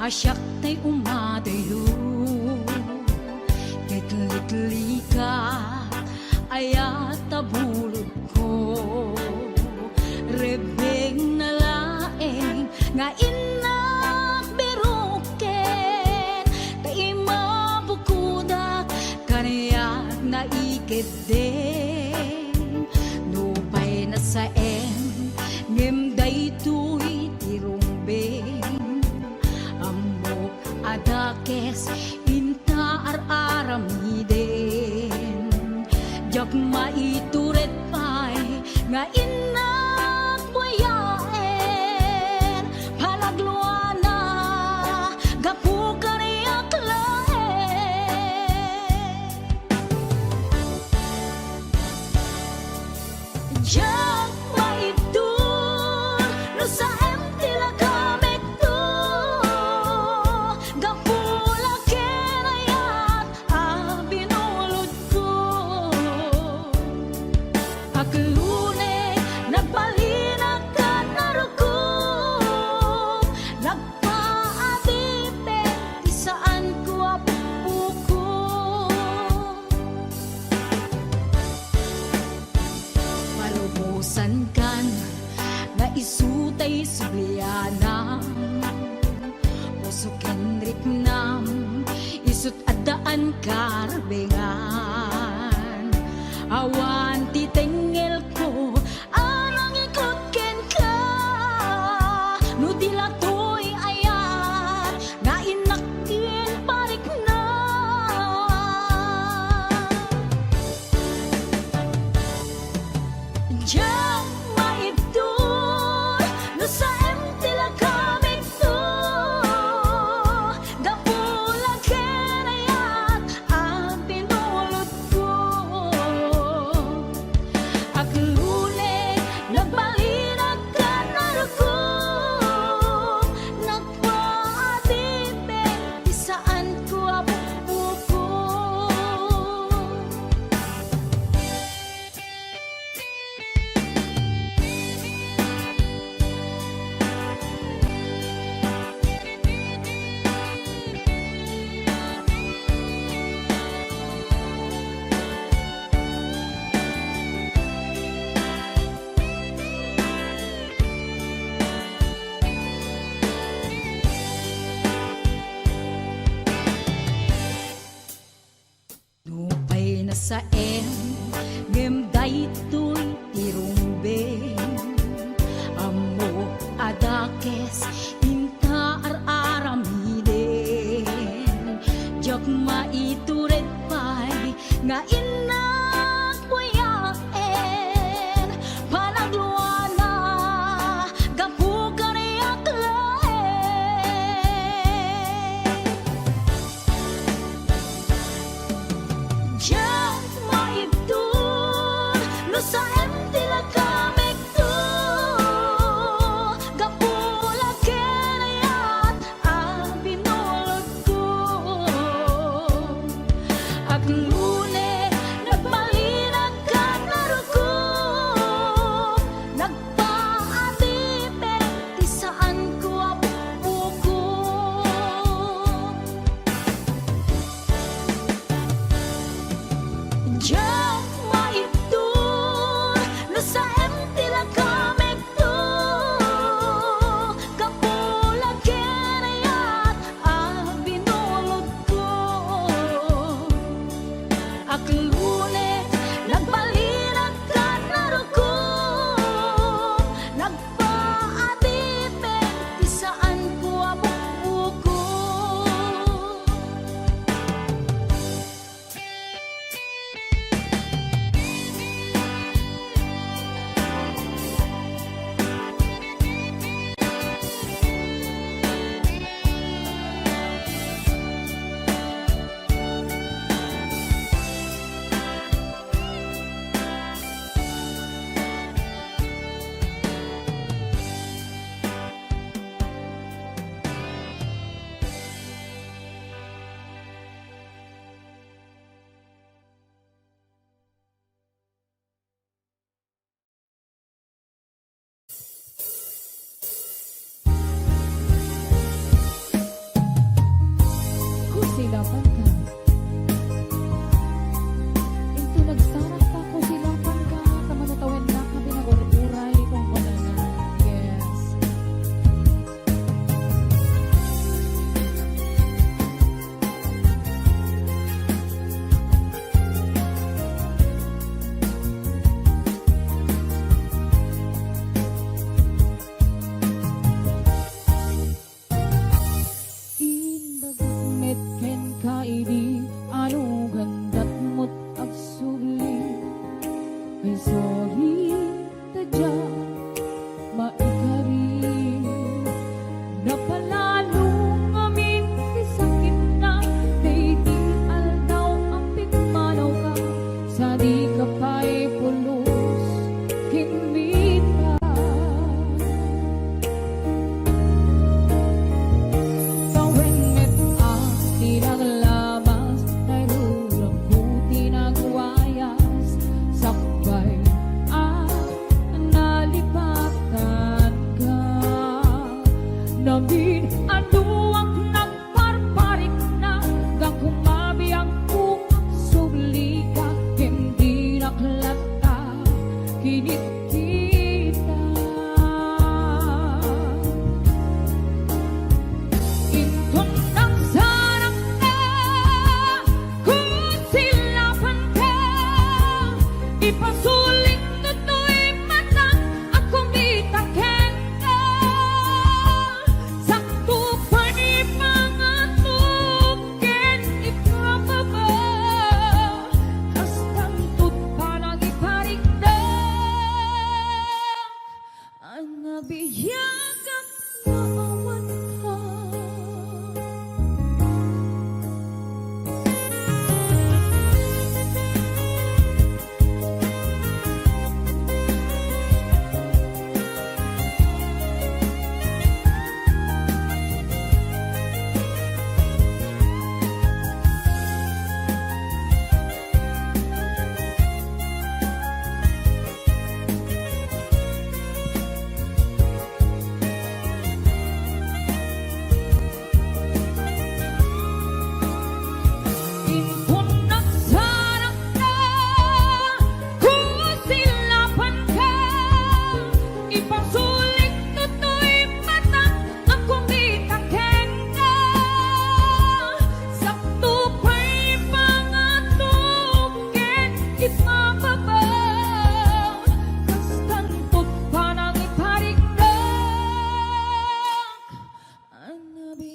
asyak tay umadayo Kitli-tli ka ayat tabulod ko Rebeng na laeng nga inak beruken Kay mabukudak kaniyak na ikideng Nupay na sa ngem daytoy tirumbeng Amok adakes inta ar-aramiden Jak maituret pay nga inak buyaen Palagluana gapu kaniyak laen Jak maitur no sa tila kamek to Gapula kenayat binulod ko Aklune nagbalinag ka narukop Nagpaadipe di saan ko apupuko Malubusan kan na isutay subliana Puso kendrik nam isut adaan karbengan Awan titengel ko anang ikot ken ka No dilatoy ayat nga inakin parik na Diyan maitur no sa tila kamek to Gapula kenayat binulod ko Aklune nagbalinag ka narukop Nagpaadipe di saan ko apupuko Nupay na sa ngem daytoy tirumbeng Amo adakes inta ar-aramiden Jak maituret pay nga inak buyaen Palagluana gapu kaniyak laen Jak maitur no sa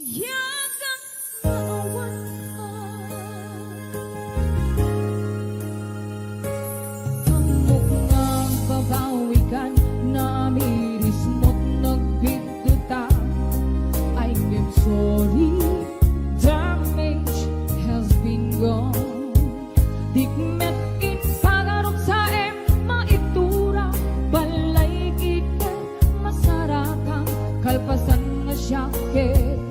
Yakan maawan ka. Amok nga babawikan na miris mo't nagbituta. I am sorry, damage has been gone. Digmet in pagarok sa maitura, balay ikay masarakang kalpasan nga syakit.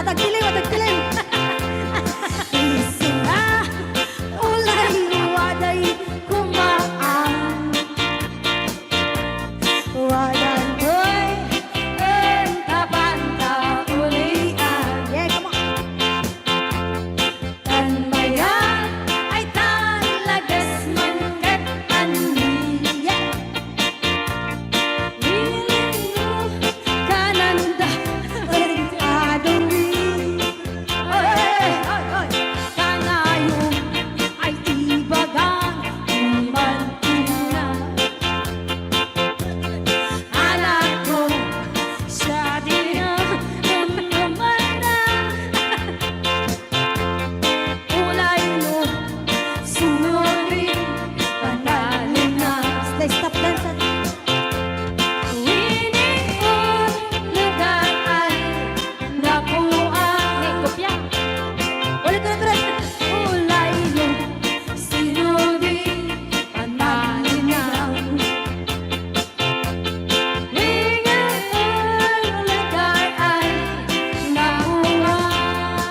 matagdilim, matagdilim. Isura, ulay waday kumaan. Wadan ko'y entabanta ulian. Yeah, come on. Tanbayan ay talagas man kat aniya. Wiling mo kananda adori. Oy, kanayo ay ibagang umantina. Anak ko siya din ang namana. Ulay mo, sunurin, panalin na. Stay, stop dance. Winning on, lugar ay nakuha. Kopya. Ulit, ulit, ulit. Ulay mo, sunurin, panalin na. Winning on, lugar ay nakuha.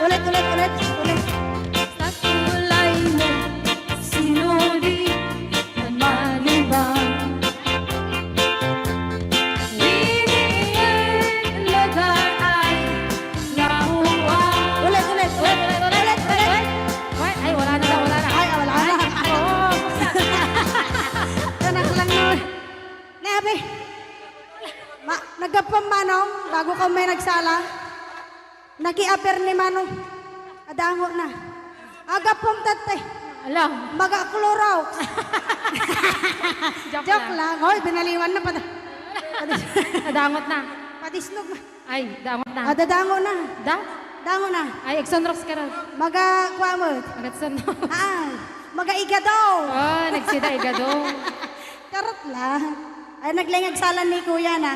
Ulit, ulit, ulit. Ulit. Sa kulay mo, sinuri ang malibang. Winning lugar ay nakuha. Ulit, ulit, ulit. Ulit, ulit. Ay, wala na daw, wala na. Ay, wala na. Oo. Tanak lang nun. Nabi. Nagapang manong, bago ka may nagsala. Naki-apper ni manong. Adango na. Agapong tate. Alam, Maga-clorox. Joke lang. Hoy, binaliwan na. Nadangot na. Patisnog na. Ay, dangot na. Dadango na. Da? Dango na. Ay, Exonrox ka rin. Maga-kwamot. Agatsunrox. Maga-iga daw. Oh, nagsida igado. Karot lang. Ay, naglingag salan ni kuya na.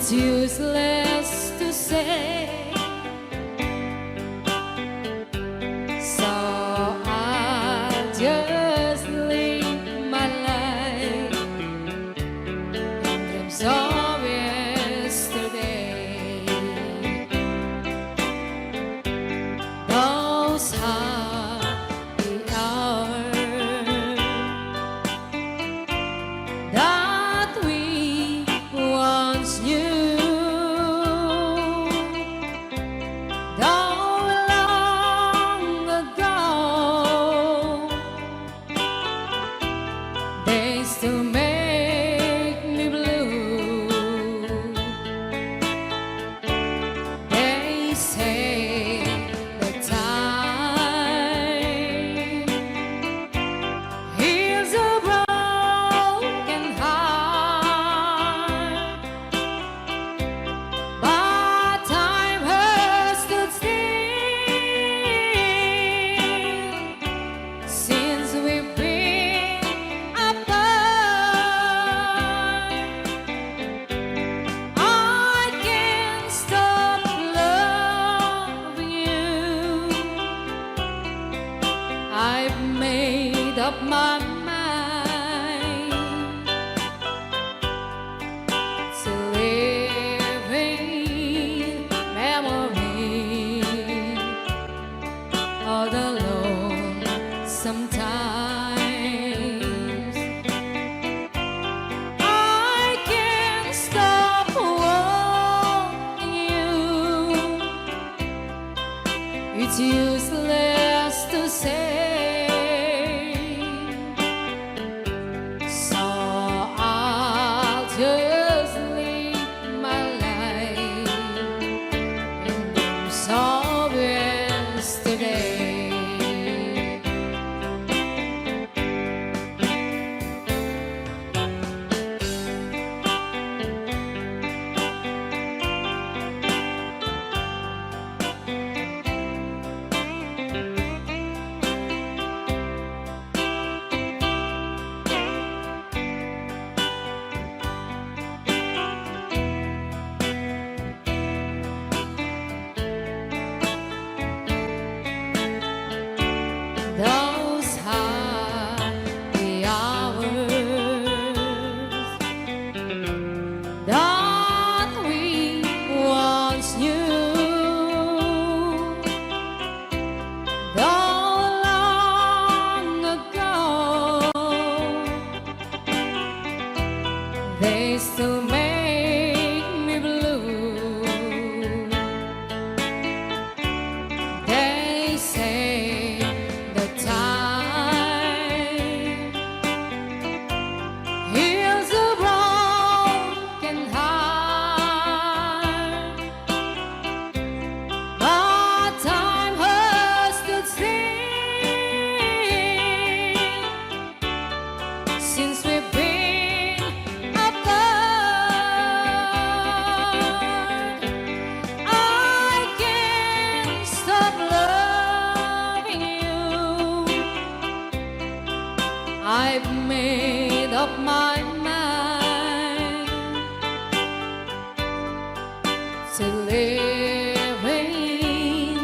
It's useless to say, so I'll just live my life in dreams of yesterday. Those happy hours that we once knew, though long ago, they still make me blue. They say that time heals a broken heart, but time has stood still since we've been apart. I can't stop loving you. I've made up my mind to live in memory all alone sometimes. I can't stop wanting you. It's useless to say, so I'll just live my life in dreams of yesterday. Those happy hours that we once knew, though long ago, they still make me blue. They say that time heals a broken heart, but time has stood still since we've been apart. I can't stop loving you. I've made up my mind to live in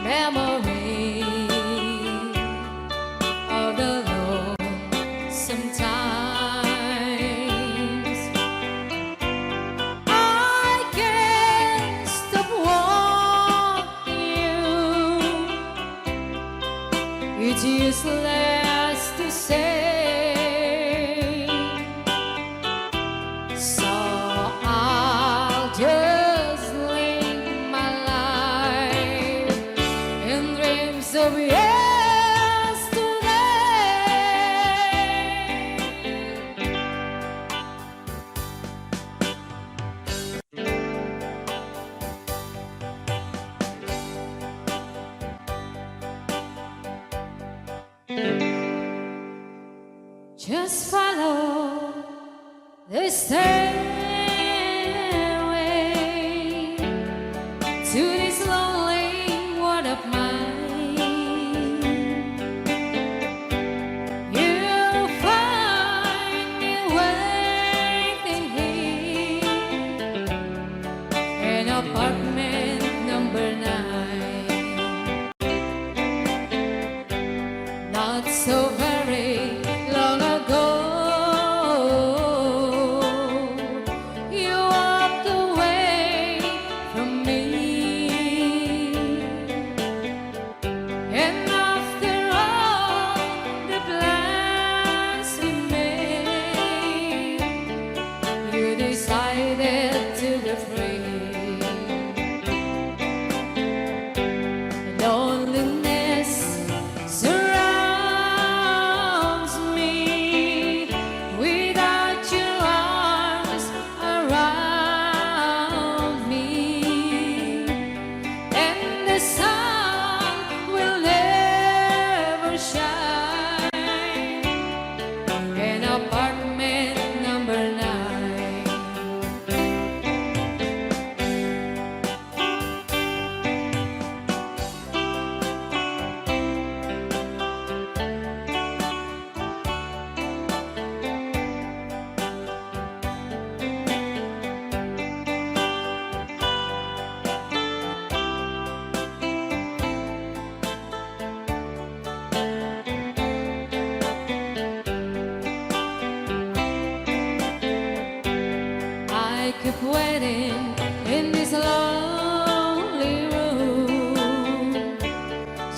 memory of the lonesome times. I can't stop wanting you. It's useless to say, so I'll just live my life in dreams of yesterday. Just follow the stairway to this lonely world of mine. You'll find me waiting here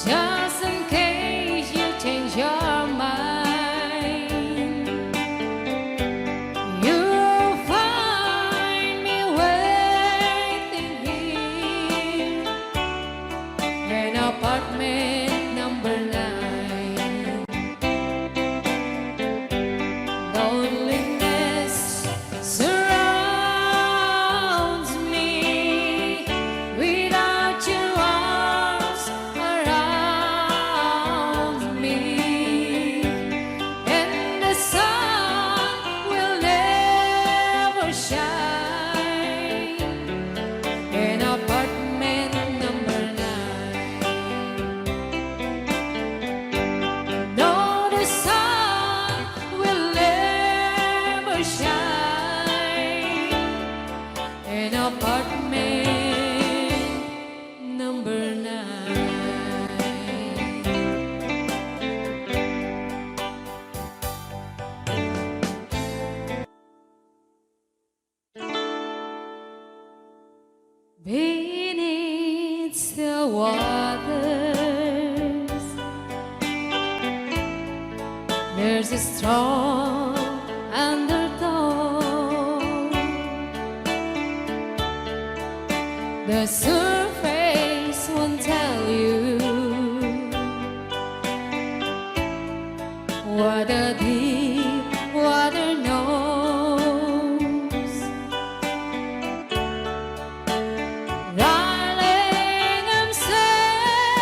just in case you change your mind. You'll find me waiting here in apartment number 9. Loneliness surrounds me without your arms around me, and the sun will never shine in apartment number 9. No, the sun will never shine in apartment number 9. Beneath the waters, there's a strong undertow. The surface won't tell you what the deep water knows. Darling, I'm saying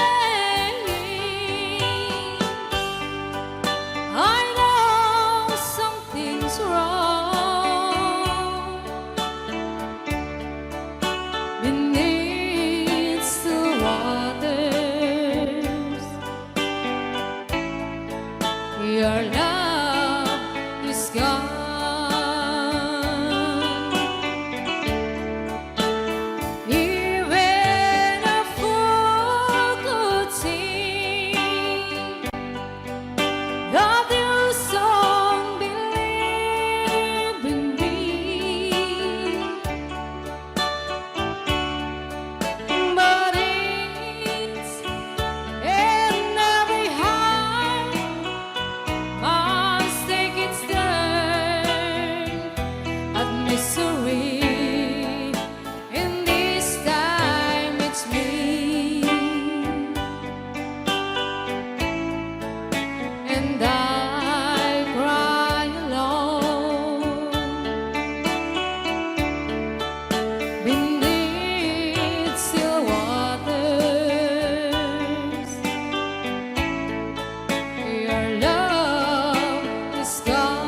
I know something's wrong beneath the waters. Your love is gone. Even a fool could sing that you don't believe in me, but it's in every heart must take its turn at misery. In this time it's me, and I cry alone beneath still waters. Your love is gone.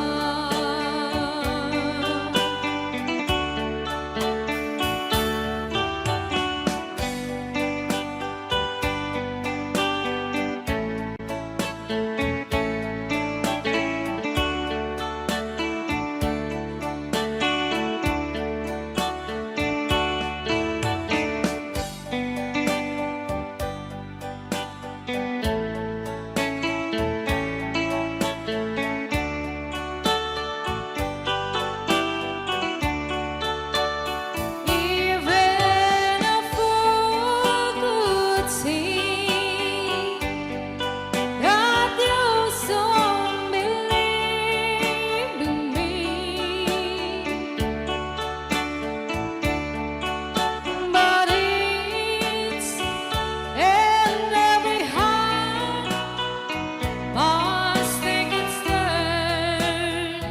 Even a fool could see that you don't believe in me, but it's in every heart must take its turn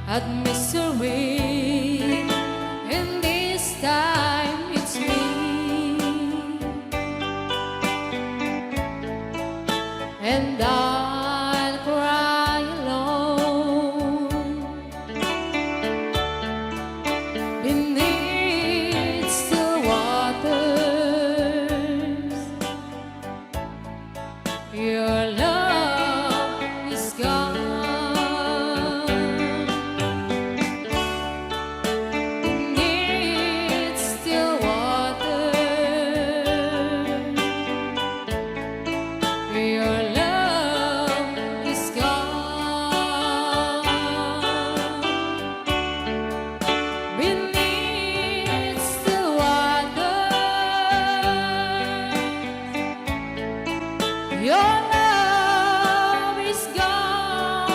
at misery. In this time it's me, and I'll cry alone beneath still waters. Your love is gone. Beneath still waters. Your love is gone. Beneath still waters. Your love is gone.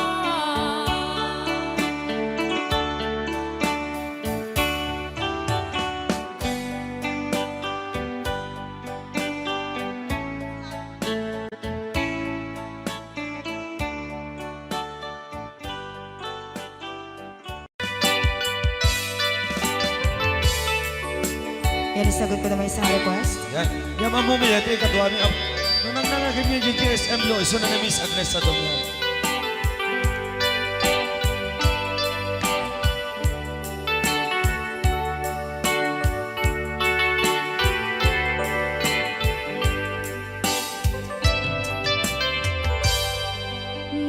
Yan, sagot ko naman isang request. Yan. Yan mamumili. Ito yung kadwa ni... Nung nangnangagin niya yung GSM lo, iso na Miss Agnes sa doon yan.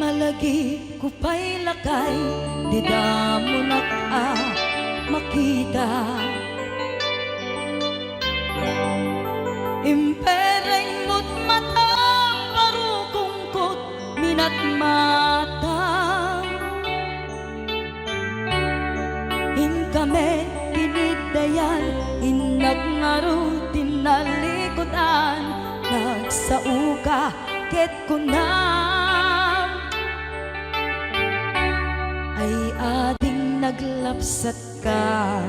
Malagi ko pa'y lakay, di da mo makita. Impereng mo't mata, parukungkot, minat mata. Kami tinidayan, inagnaro tinalikodan, nagsauka ket kunam ay ading naglapsat ka.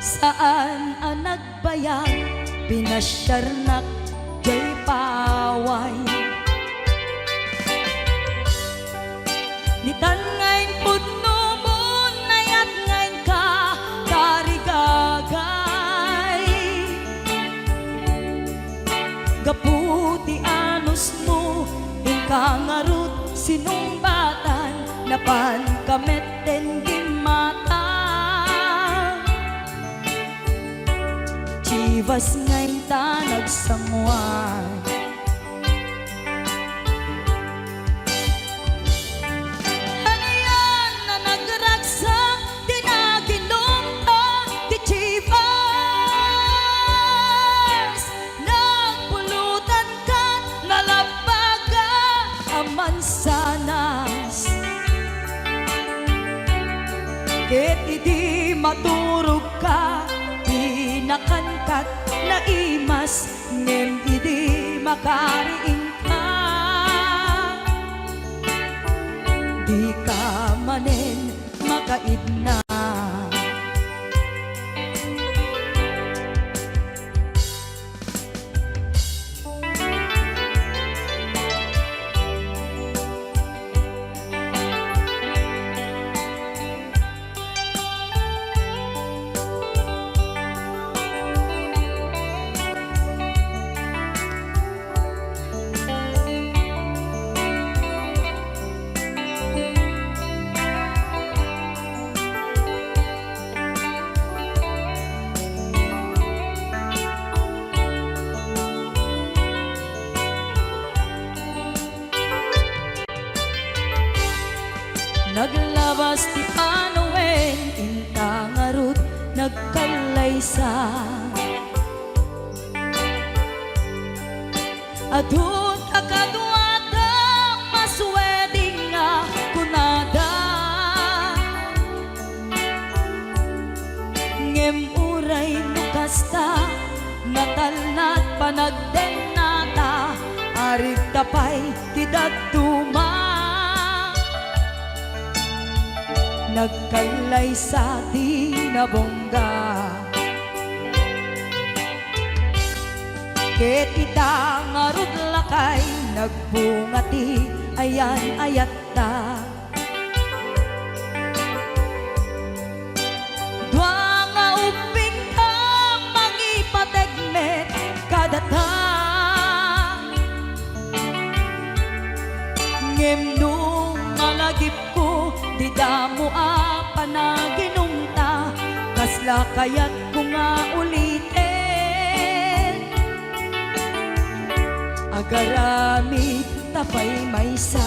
Saan ang nagbayag, pinasyarnak jay paway. Nitan ngayon pudno mo, nayat ngayon ka, karigagay. Gaputi anos mo, ingkangarut sinumbatan, napan kameten gimata. Chivas ngayon ta nagsamuan. Mansanas ket idi maturog ka, pinakankat na imas ngem idi makariing ka. Di ka manen makaidna. Naglabas ti panawen, intangarut nagkalaysa. Adun akadwada, masweding nga kunada. Ngem uray nukasta, natalnat panagdenata, arit tapay tidaduma. Nagkalay sa tinabongga, ket itangarod lakay, nagbungati ayan ayatta. Dua nga uping ka, mangipategmet kadata. Ngem nung malagip ko, di damo panaginumta, kasla kaya't ko nga ulitin. Agaramid tapay maysa.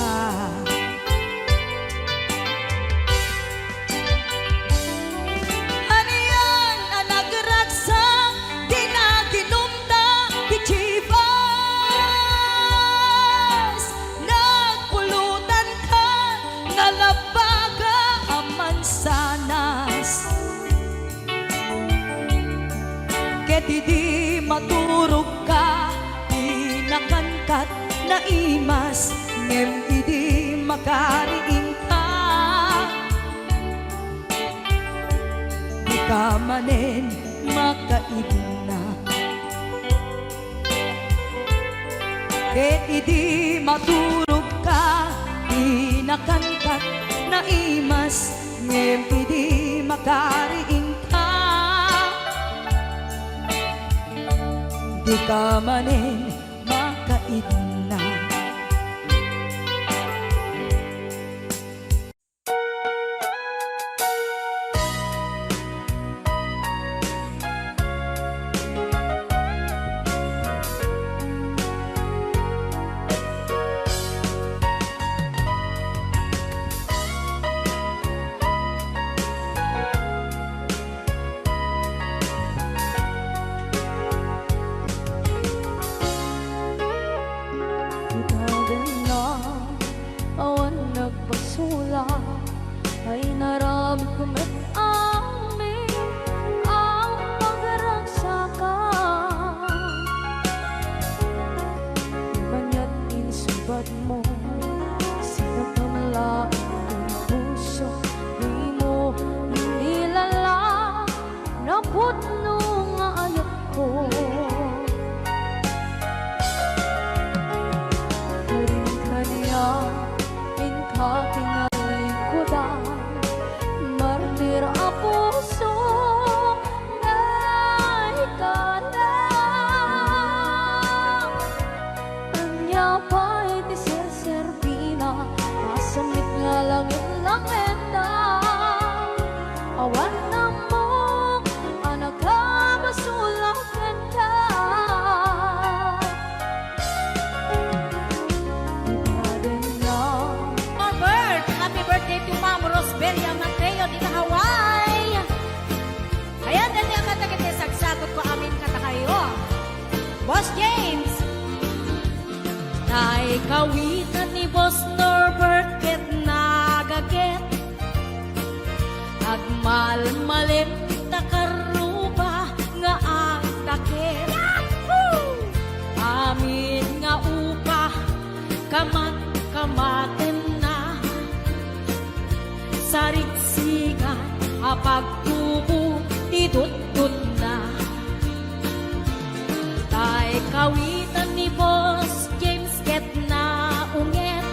Haniyan ang nagragsak, di naginumta, di chivas. Nagpulutan ka, nalabaga mansanas, ket idi maturog imas ngem idi makariing ka di ka manen makaibna ket idi matulog ka di nakankat na imas ngem idi makariing ka di ka manen makaibna. Awan nagpasula ay naramit ko met amin ang pagragsaka banya't insubat mo sinagkamalain ang puso di mo nilala na putno nga ayat ko kinalingkudan martir a puso na ikalang anya pa'y ti serservina masamit nga langit awan na mo anak ka masulakan ka Happy birthday to Ma'am Rosbelia Mateo di Hawaii. Kaya dali ang katagit sagsagot ko amin katakayo. Boss James. Tay kawitan ni Boss Norbert ket nagaget. Agmal-malim takaruba nga ang takit. Amin nga upa kamat-kamaten sarigsigan apagtubo idutut na tay kawitan ni Boss James ket na unget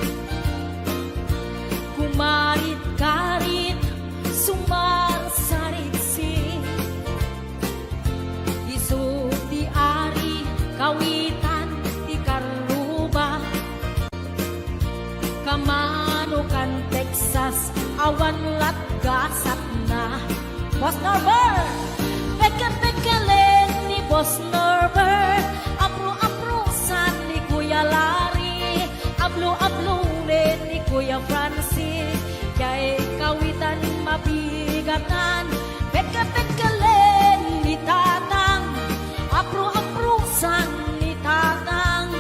kumarit-karit sumar sarigsi isu di ari kawitan di karuba kamanukan Texas awan lat gasat na Boss Norbert peke-pekelen ni Boss Norbert apro-aprosan ni Kuya Larry ablo-ablulen ni Kuya Francis kay kawitan mabigatan peke-pekelen ni Tatang apro-aprosan ni Tatang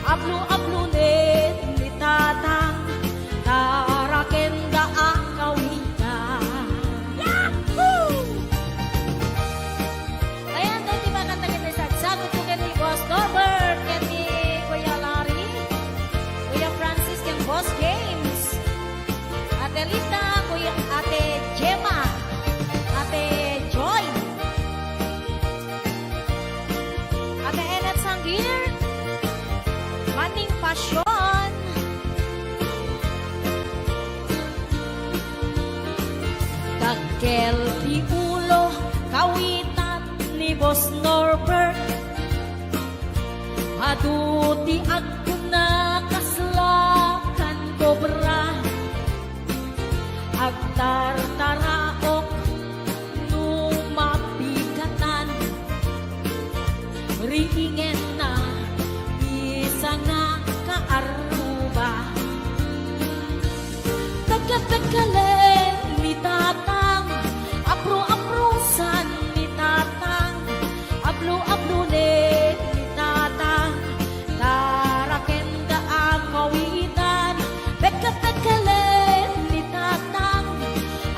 ablo-ablulen ni Tatang tarakenda akawita. Yahoo! Ayan, di ba katagin na sagot ko kay Boss Norbert, kay Kuya Larry, Kuya Francis, kay Boss James, Ate Lita, Ate Gemma, Ate Joy, Ate Enet Sanggir, Maning Pasyon, Kel di ulo kawitan ni Boss Norbert aduti ako na kaslakan kobra agtartaraok numapigatan riingen na isa nga kaaruba tagkatagkalen ni Tatang apro-aprosan ni Tatang ablo-ablunen ni Tatang tarakenda ang kawitan peka-pekalen ni Tatang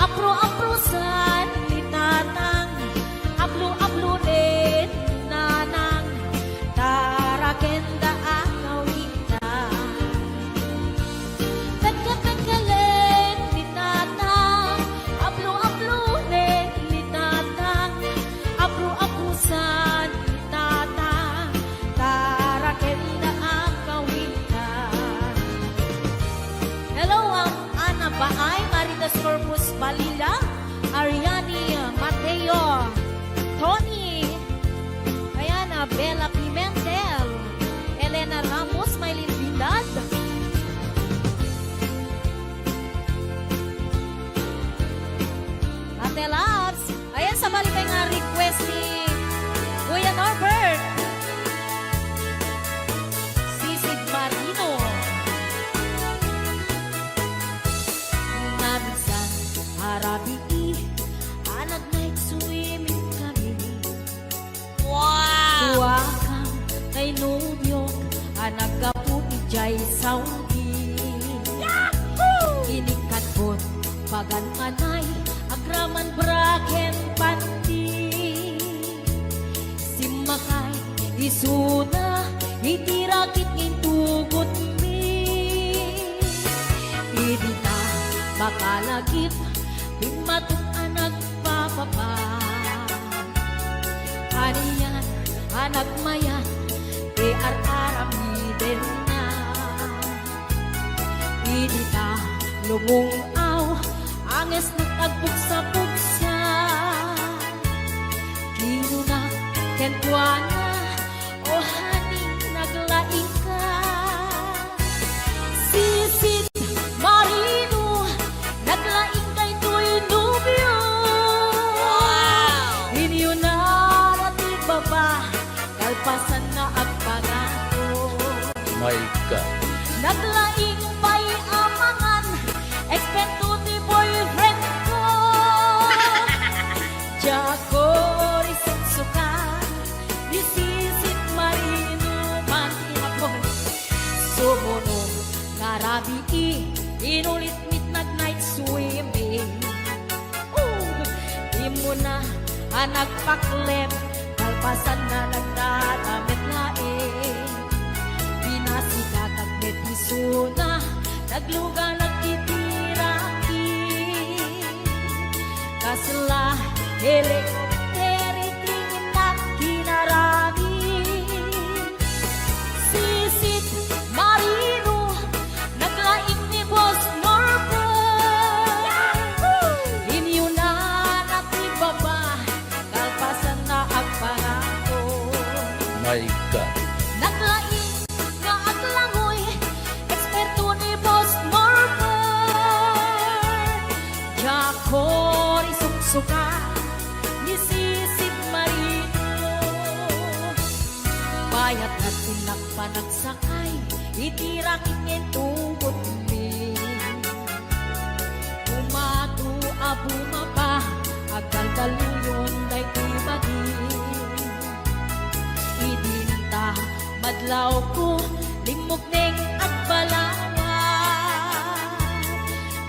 apro-aprosan ni Tatang ablo-ablunen ni Nanang tarakenda ang kawitan tinubyok anak gapu ijay Saudi. Inikatbot pagan anay agraman braken panti. Simakay isuna itirakit intugot mi. Idita makalagip bimatok anak papapa. Hariyan anak mayan e ar-aram ni din na. Idita lumungaw anges nagtagbog sa pugsa. Kinuna kentuana o haning naglaing ka. Sisit marino naglaing kay tuy nubyo. Inyo na rati baba kalpasan na ang pangako. My God. Naglaing pa'y amangan eksperto ti boyfriend ko. Jako risot suka disisit marino man inapoy. Sumunong karabi inulit midnight night swimming. Di mo na anak paklep kalpasan na nagdadamit laing. Pinasika kag metisuna nagluga nagtitiraki. Kasla helikopteri tingin na kinarami. Sisit marino naglaing ni Boss Norbert. Inyo na natibaba kalpasan na ang pangako. My God. Naglaing nga aglangoy eksperto ni Boss Norbert. Jako risuksuka ni Sisit Marino. Bayat na tinakpanagsakay itirakit ngitubot mi. Umatu abumapa agkaldaluyon day tibagi. Idinta madlaw ko limog neng at balawat.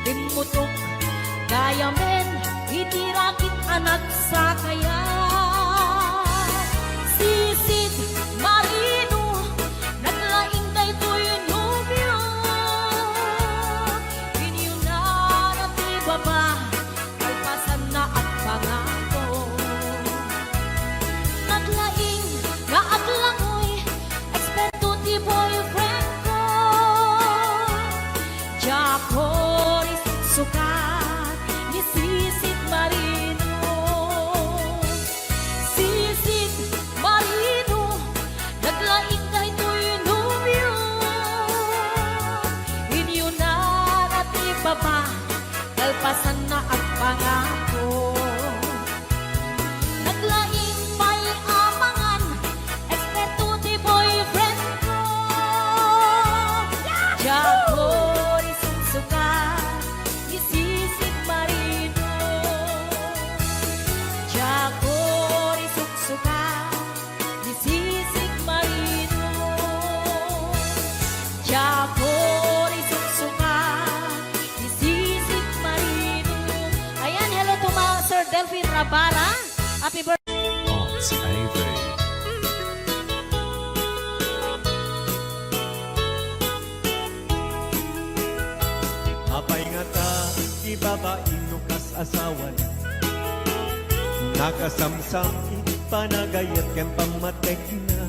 Dimutok kaya men itirakit anak sa kaya. Sisit marino naglaing kay tuy nubyo. Inyo na natibaba kalpasan na at pangako. Naglaing nga aglangoy eksperto ti boyfriend ko. Jako risuksukat ni Sisit Marino. Sisit Marino naglaing kay tuy nubyo. Inyo na natibaba kalpasan na ang pangako. Naglaing may amangan eksperto ti boyfriend ko. Jako risuksuka ni Sisit Marino. Jako risuksuka ni Sisit Marino. Jako risuksuka ni Sisit Marino. Ayan, hello to Sir Delphine Rabara. Happy birthday. Odds Avery. Apay nga ta, di babaeng nukas asawan. Nakasamsam, panagayat ken pamatek na.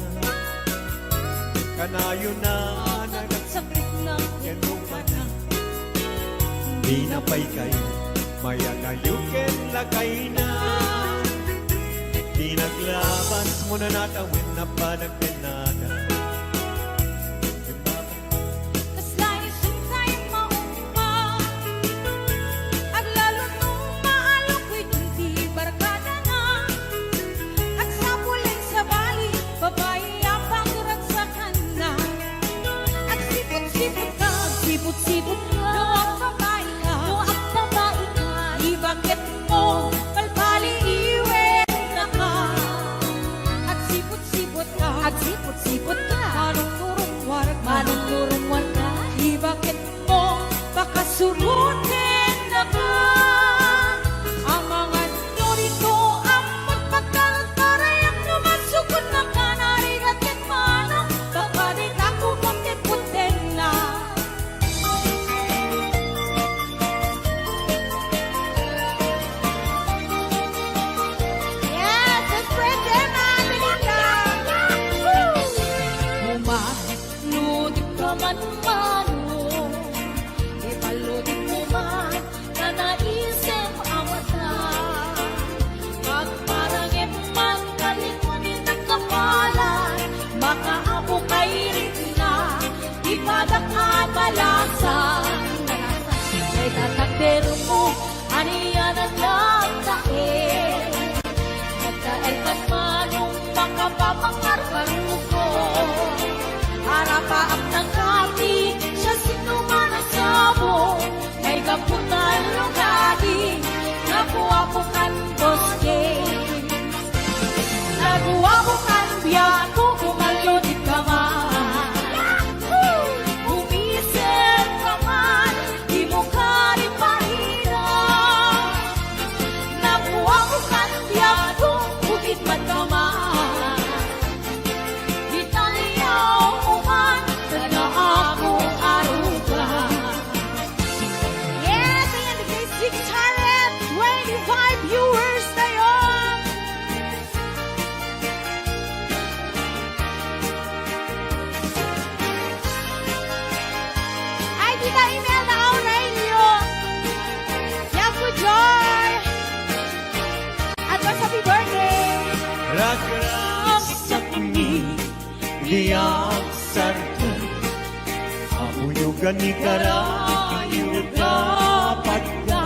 Kanayo na, Sakit na ken rupa na. Di na pay kayo, mayagayo ken lagay na. Di naglabas mo na natawin na panagpenada. kaslay sumsay maumpa. Aglalo nung maalokoy nung di barkada na. At sa puling sa bali, babae ang pangurag sa kana. At sipot-sipot ka, sipot-sipot ka. Luwag babae ka, ibakit mo, palpali iwet na ka. At sipot-sipot ka, surutin na ka. Ang mga nyori ko amot pagkalataray ang naman sukot na ka narigat ket manang baka di ako magtiputin na. Yes, let's break them out, Belinda. Umaludik ka man mano, ipaludik mo man na naisip ang mata. Pagparangin man kalikunin ng kapalan, makaabo kay rin na ipadak at balasan. May tatakder mo, aniyan ang langtae. Nagdael ka manong makapapangarkan ko. Harapaak ng kati, siya sinuman ang sabo. May kaputan lugadi, nakuha ko kan boske. Nakuha ko kan biyato, kumalodi ka man. Umisip ka man, di mo ka rin mahirap. Nakuha ko kan biyato, bukit man ka man. Italiyaw mo man, na ako aruga. Yes, ayan, may 625 viewers tayo. Ay, Tita Imelda Aurelio. Yan po, Joy. Advance happy birthday. Rag-rag sa kuni, liyak sarto. Amuyugan ni karayo dapat ka.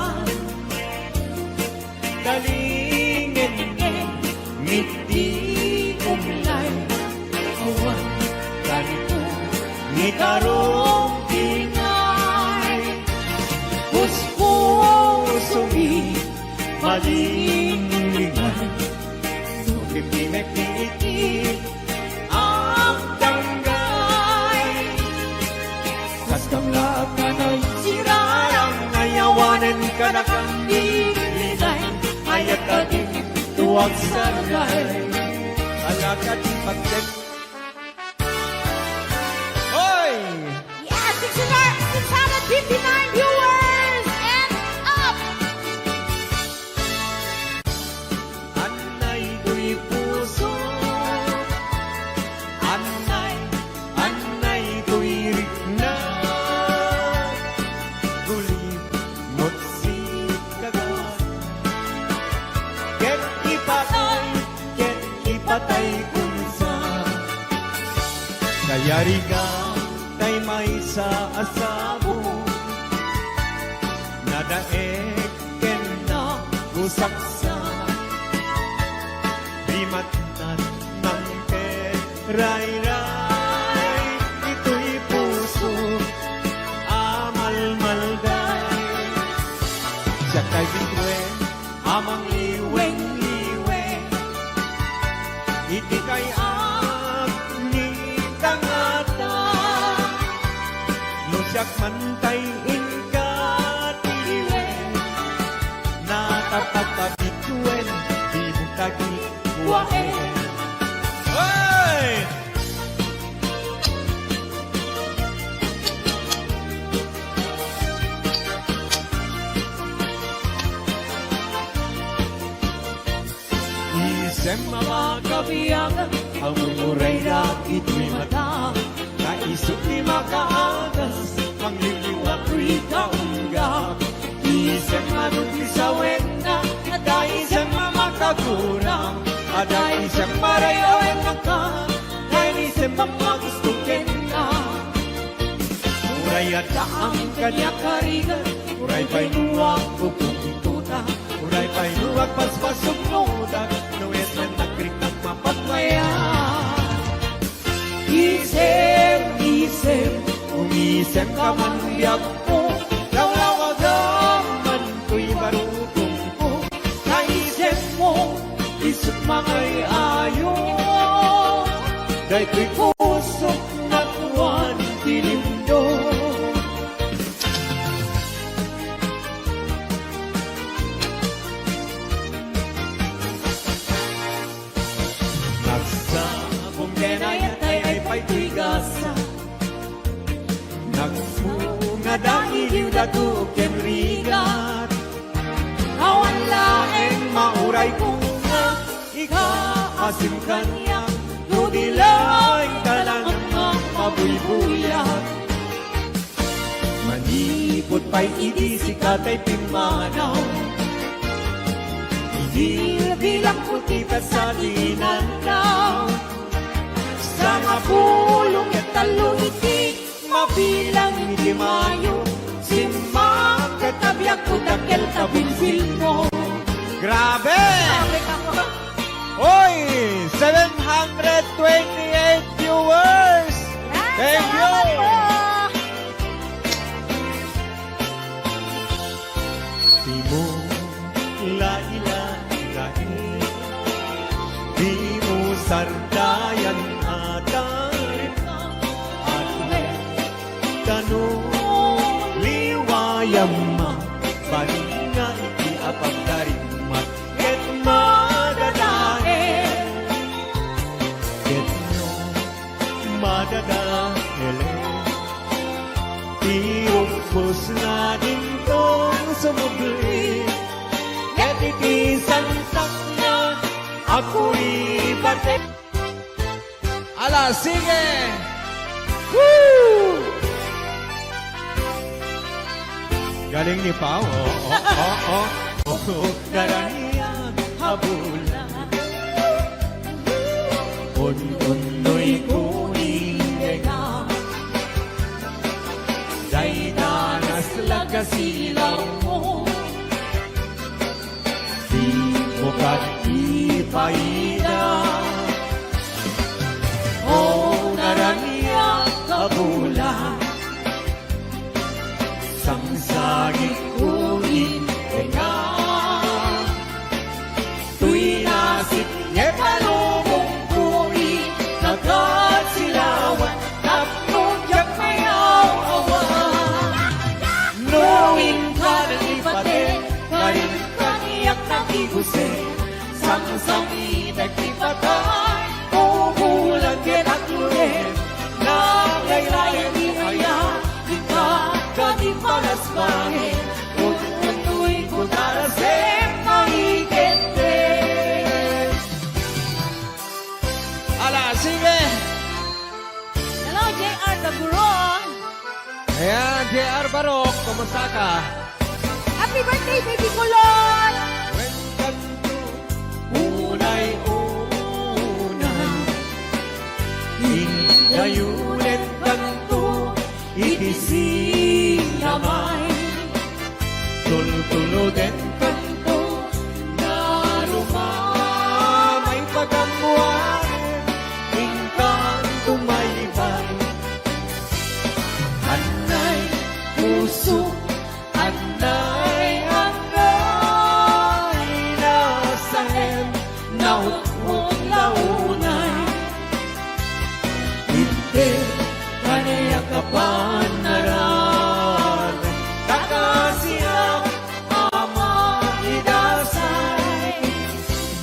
Dalingin ngiti umlay. Awan ganito ni karong tingay. Puspuso'y malinglingan. Pipimek-pinikit ang danggay. Kastamlaak ka na'y sirarang ngayawanan ka na kang dilinay. Ayat ka din tuwag sargay. Alakad pagkat. Hoy! Yes, 659 viewers and up. Anay ko'y puso. Anay ko'y rikna. Gulib mo't si kagat. Ket ipatay kunsa. Kaya riga tay may sa asabo. Nadaek ken na gusaksa. Limatnan ng ray-ray. Ito'y puso amal-malday. Siya kay bitwen amang liweng-liweng. Iti kay ni tangata. Nusyak mantay inkatiwen. Natapatabituen di mo tagikuwaen. Hey! Isem mga kabiyagan, ang umuray na ito'y mata. Kaisip ni makaagas, pangliliwa ko'y kaunggap. Isem manuti sa wenda, ada isem makagurang. Ada isem marayawen maka, dahil isem mamagustukin na. Uray at ang kanya karigan, uray pa'y nuwag pupungituta. Uray pa'y nuwag paspasok nudag, nuwes na nagkritak mapatmaya. Isem, umisem ka man biyag ko, lawlawagam man ko'y marutong ko. Naisem mo, isip mangay ayo, dahil ko'y pusok na tuwan tilindo. kenayatay ay paigasa. Nagpunga dahil datu kenrigat, awan laeng mauray kung nga ikaasim kanya, nudilaing talangan ng mabuybuyak. Manipot pa'y idi si katay pimanaw, bilang kutita sa dinandaw. Sa nga pulong at talong iti, mabilang iti mayo, simang katabyak ko dakel tabinsil mo. Grabe! Oy! 728 viewers! Thank you! Di mo lain-lain, di mo sardayan atarin, at tanong liwayam ma, balinga iti apagdarimat, ket madadael, ket no madadael, tiumpos na din tong sumubli, ket iti sansak na ako'y bate. Ala, sige! Woo! Galing ni Pao, Daranian, habulan, un-unoy kuninga, day danas lagasilaw mo, di mo ipaida. O naraniya kabulan, sangsagit kunin tenga, tuy nasip niya palubong kunin, nagkasilawan, tapnudyak mayaw awan. Nuwin ka ng ipate, karin kaniyak nakikuse, sang-sangi nagtipatay, umulan at lulit, naglaylayan di kaya, di ka kanipalas bangin, utu'y kutarasem nakikente. Ala, sige! Hello, JR the Guru. Ayan, JR Barok, kumusta ka? Happy birthday, baby kulot! When kanto, unay-unay, hingayulit kanto, itisinamay, tultuluden kanto, narumamay pagamuanin, hingkan tumaybay. Anay, puso, anay, nasahem, naut-ut launay. Hindi, kanaya kapan naran, kakasiyak, ama idasay.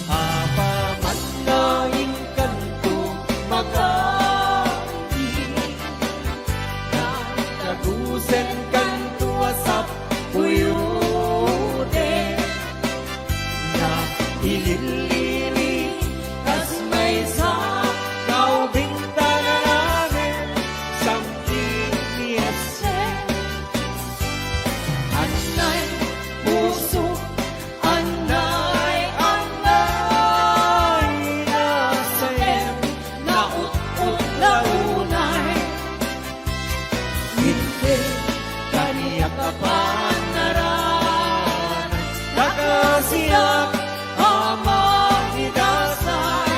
Apa man naing kanto, magkain, nagkagusen kanto asap puyude, na ililili, tas may sa kaubing tanananin, samting niyase. Anay, puso, anay, anay, nasayem, naut-ut launay. Hindi, kaniyak kapan naran, nakasiyak, ama idasay.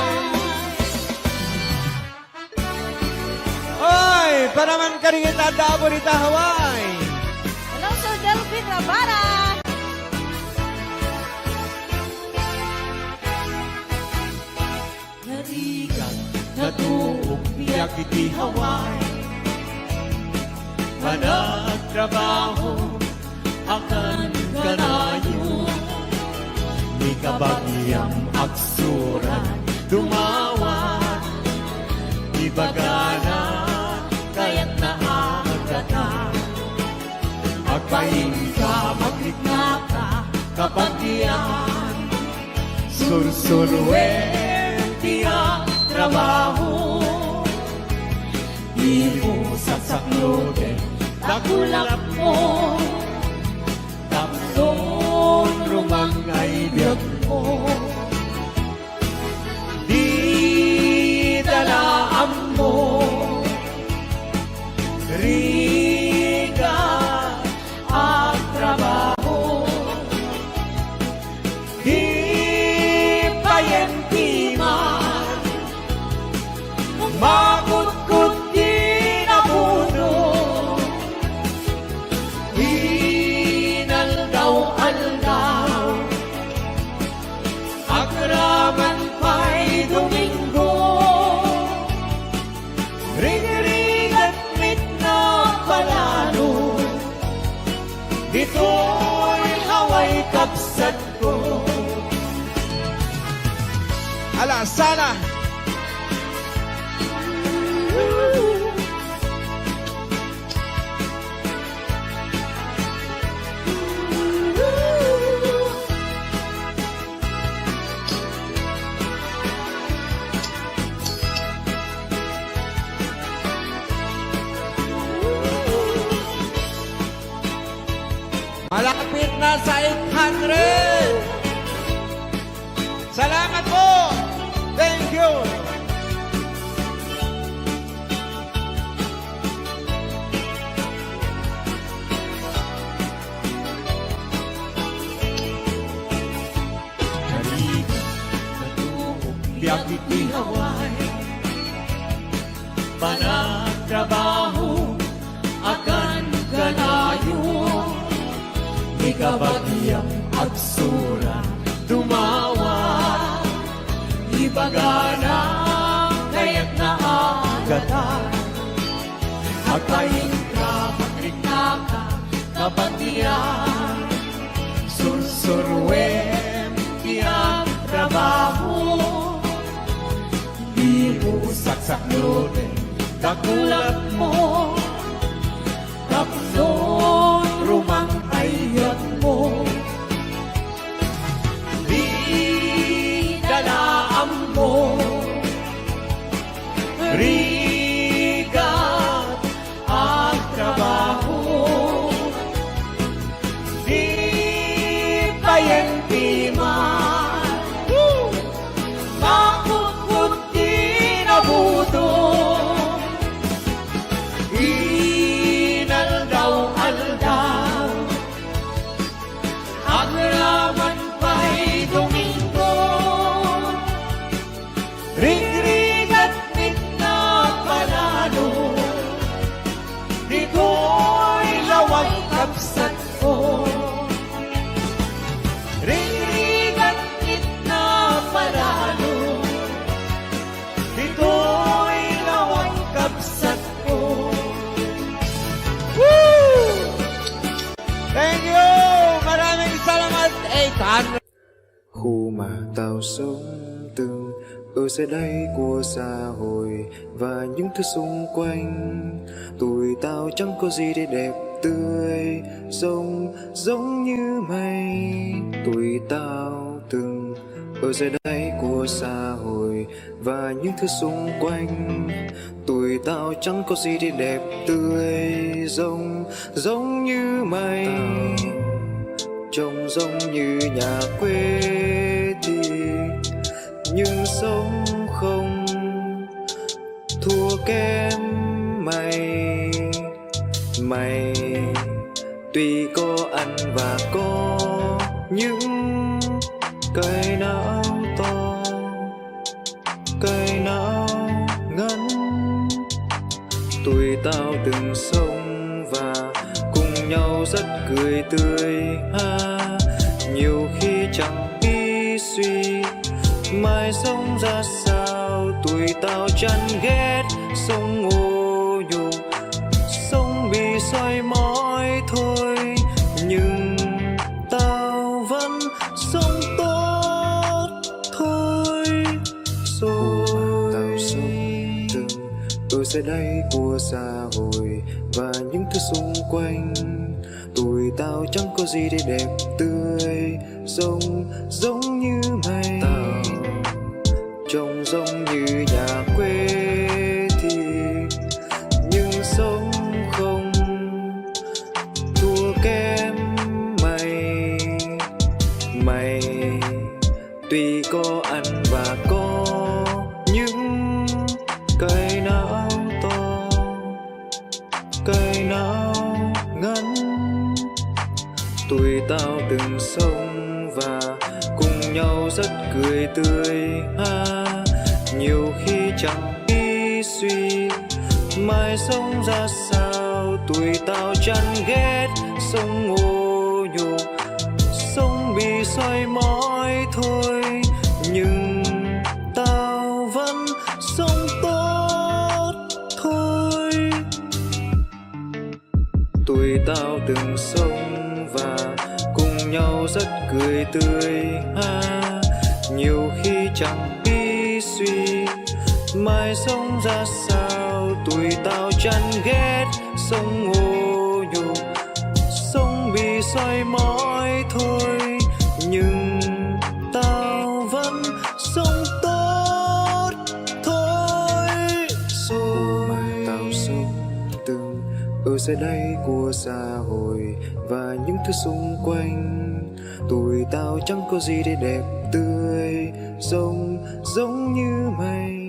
Oy, paraman ka rin kita dabo rita Hawaii. Hello, Sir Delvin Rabara. Narigan, natuog biyak iti Hawaii. Managtrabaho, akan kanayo. Di kabagyang aksuran, dumawat. ibagana kaya't naagatan. Magpahin ka, maglikna ka, kapag diyan sursuruin tiyang trabaho. Di mo sasaklotin, takulak mo, tapson rumang ay biyag mo. Di dalaan mo, riga ang trabaho. Di payentiman, makut-kut di nabuno. Inaldaw-aldaw, akraman pa'y Domingo. Ring-ring at mitna palalo, dito'y haway kapsat ko. Ala, sana! Malapit na sa 800! Salamat po! Thank you! Halika, natuhog, biyak itihaway, panagtrabaho, akan kalayo. Ikabagyang agsura, tumawa, ibagana, kaya't naagatan. Agpahin ka, maglikna ka, kapag diyan sursuruin tiyang trabaho. Di mo saksaklotin, kakulap mo, kapson rumang ayat mo. Di dalaan mo, rigat ang trabaho. Di payentiman, makukut di nabuto. Inaldaw-aldaw, agraman pa'y Domingo. Ring-ring at mitna palalo, dito'y lawag kapsat ko. Ring-ring at mitna palalo, dito'y lawag kapsat ko. Thank you! Maraming salamat, 800! Khu mà tao sống từng ở dưới đây của xã hội và những thứ xung quanh, tuổi tao chẳng có gì để đẹp tươi sống giống như mày. Tuổi tao từng ở dưới đây của xã hội và những thứ xung quanh, tuổi tao chẳng có gì để đẹp tươi giống như mày. Trông giống như nhà quê thì nhưng sống không thua kém mày. Mày tuy có ăn và có những cây não to, cây não ngắn. Tuổi tao từng sống và cùng nhau rất cười tươi ha. Nhiều khi chẳng biết suy mai sống ra sao. Tuổi tao chán ghét sống ô nhục, sống bị soi mói thôi. Nhưng tao vẫn sống tốt thôi. Rồi tao sống từng ở giờ đây của xã hội và những thứ xung quanh. Tụi tao chẳng có gì để đẹp tươi, giống như mây. Tao trông giống như nhà quê thì nhưng sống không thua kém mày. Mày tuy có ăn và có những cây não to, cây não ngắn. Tụi tao từng sống và cùng nhau rất cười tươi ha. Nhiều khi chẳng ý suy mai sống ra sao. Tụi tao chán ghét sống ô nhục, sống bị soi mói thôi. Nhưng tao vẫn sống tốt thôi. Tụi tao từng sống và cùng nhau rất cười tươi ha. Nhiều khi chẳng biết suy mai sống ra sao. Tụi tao chán ghét sống ô nhục, sống bị soi mói thôi. Nhưng tao vẫn sống tốt thôi. Mà tao sống từng ở giờ đây của xã hội và những thứ xung quanh. Tụi tao chẳng có gì để đẹp tươi, giống như mây.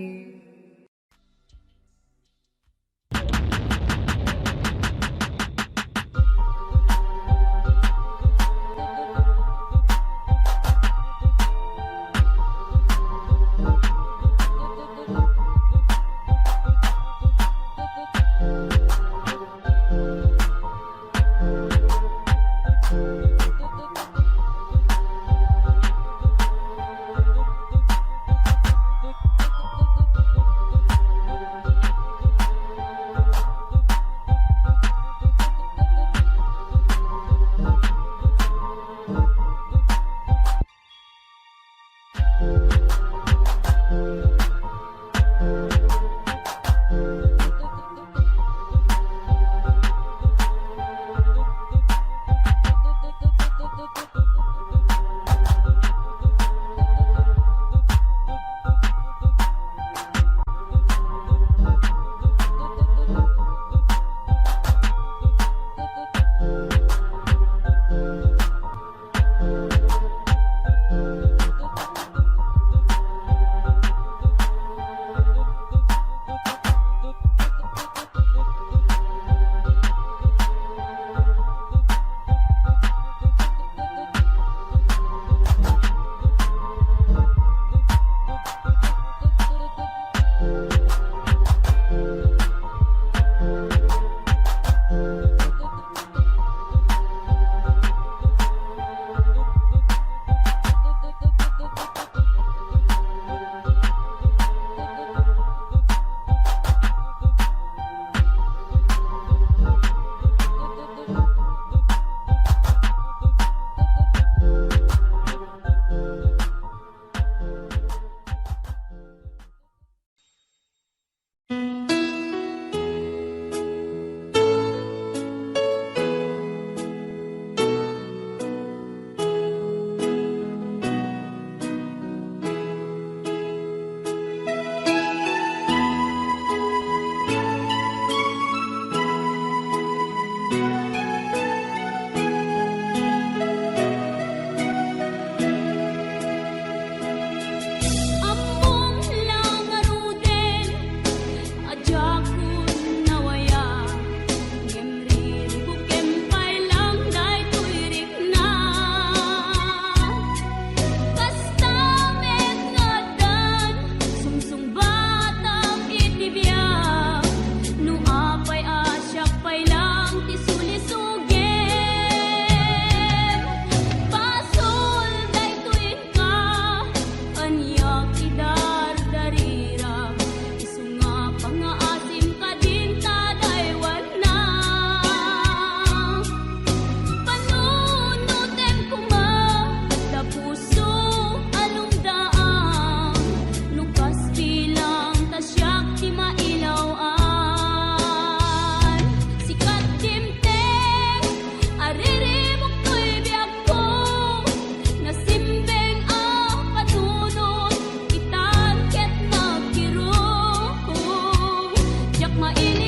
mainit